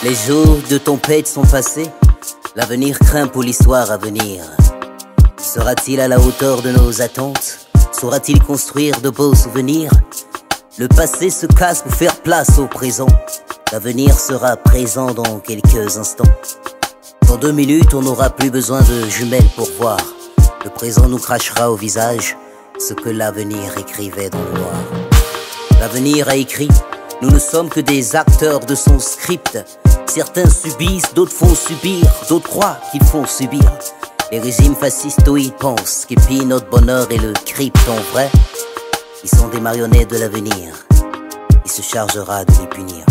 Les jours de tempête sont passés, l'avenir craint pour l'histoire à venir. Sera-t-il à la hauteur de nos attentes? Saura-t-il construire de beaux souvenirs? Le passé se casse pour faire place au présent. L'avenir sera présent dans quelques instants. Dans 2 minutes, on n'aura plus besoin de jumelles pour voir. Le présent nous crachera au visage ce que l'avenir écrivait dans le noir. L'avenir a écrit, nous ne sommes que des acteurs de son script. Certains subissent, d'autres font subir, d'autres croient qu'ils font subir. Les régimes fascistes, ils pensent qu'ils pillent notre bonheur et le crypte en vrai. Ils sont des marionnettes de l'avenir. Il se chargera de les punir.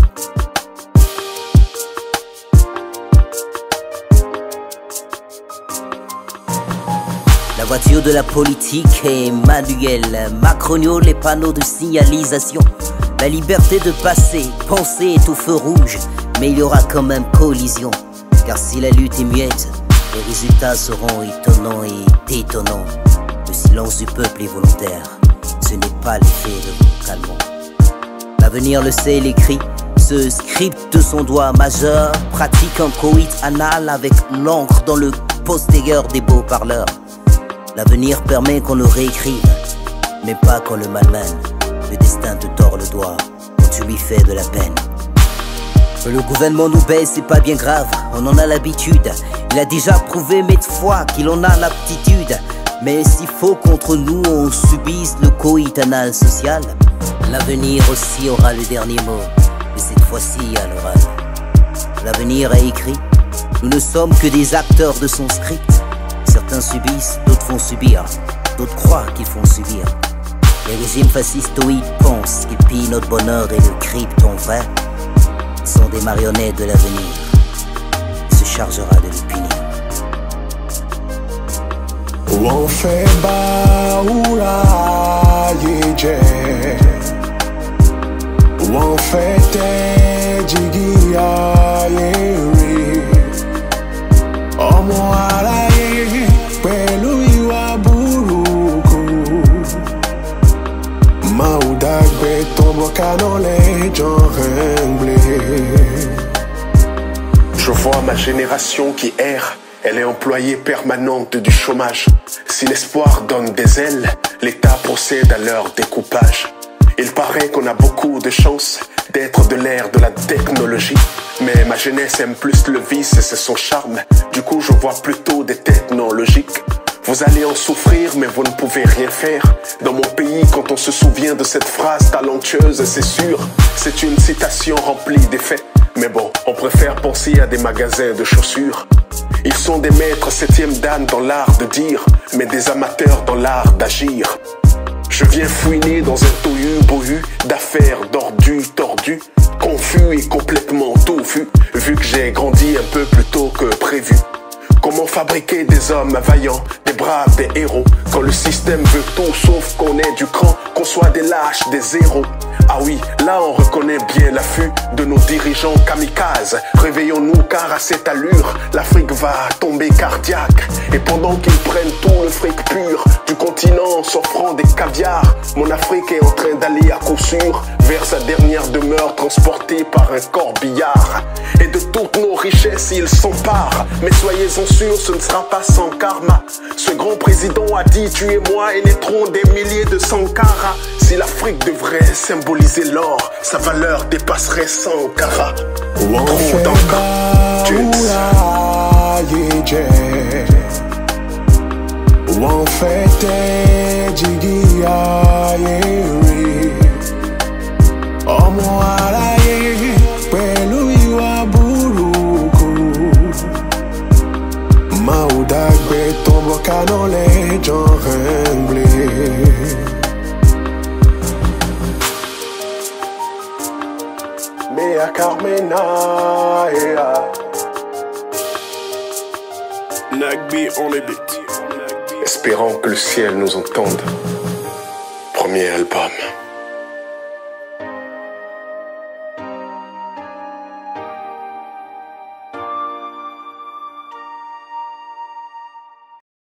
La voiture de la politique est manuelle. Macronio, les panneaux de signalisation. La liberté de passer, penser est au feu rouge. Mais il y aura quand même collision. Car si la lutte est muette, les résultats seront étonnants et détonnants. Le silence du peuple est volontaire. Ce n'est pas l'effet de mon calmant. L'avenir le sait, il écrit. Ce script de son doigt majeur pratique un coït anal avec l'encre dans le postérieur des beaux parleurs. L'avenir permet qu'on le réécrive, mais pas qu'on le malmène. Le destin te tord le doigt quand tu lui fais de la peine. Que le gouvernement nous baisse, c'est pas bien grave, on en a l'habitude. Il a déjà prouvé maintes fois qu'il en a l'aptitude. Mais s'il faut contre nous on subisse le coït anal social, l'avenir aussi aura le dernier mot, mais cette fois-ci à l'oral. L'avenir a écrit, nous ne sommes que des acteurs de son script. Certains subissent, d'autres font subir, d'autres croient qu'ils font subir. Les régimes fascistoïdes pensent qu'ils pillent notre bonheur et le cryptent en vrai. Ils sont des marionnettes de l'avenir. Il se chargera de les punir. Wọ́n fẹ́ bá wúrà ayé jẹ́, wọ́n fẹ́ tẹ́ jígí ayé rí. Ọmọ aráyé pẹ̀lú ìwà burúkú, máa ò dàgbé tombe kaná lẹ́jọ́ rẹ̀ ń blé. Je vois ma génération qui erre. Elle est employée permanente du chômage. Si l'espoir donne des ailes, l'État procède à leur découpage. Il paraît qu'on a beaucoup de chance d'être de l'ère de la technologie. Mais ma jeunesse aime plus le vice et c'est son charme. Du coup je vois plutôt des technologiques. Vous allez en souffrir mais vous ne pouvez rien faire. Dans mon pays quand on se souvient de cette phrase talentueuse, c'est sûr, c'est une citation remplie d'effets. Mais bon, on préfère penser à des magasins de chaussures. Ils sont des maîtres 7e dan dans l'art de dire, mais des amateurs dans l'art d'agir. Je viens fouiner dans un tohu-bohu d'affaires d'ordus tordus, confus et complètement touffu, vu que j'ai grandi un peu plus tôt que prévu. Comment fabriquer des hommes vaillants, des braves, des héros, quand le système veut tout sauf qu'on ait du cran, qu'on soit des lâches, des héros. Ah oui, là on reconnaît bien l'affût de nos dirigeants kamikazes. Réveillons-nous car à cette allure, l'Afrique va tomber cardiaque. Et pendant qu'ils prennent tout le fric pur du continent s'offrant des caviars, mon Afrique est en train d'aller à coup sûr vers sa dernière demeure transportée par un corbillard. Et de toutes nos richesses il s'empare, mais soyez-en sûrs ce ne sera pas sans karma. Ce grand président a dit tu et moi et naîtront des milliers de Sankara. Si l'Afrique devrait symboliser l'or, sa valeur dépasserait 100 carats. Trop d'encre, wọ́n fẹ́ tẹ́ jígí ayé rí. Ọmọ aráyé pẹ̀lú ìwà burúkú, máa ò dàgbé tombe kaná lẹ́jọ́ rẹ̀ ń blé. Mea Carmena, Nagby on les beats. Espérons que le ciel nous entende. Premier album.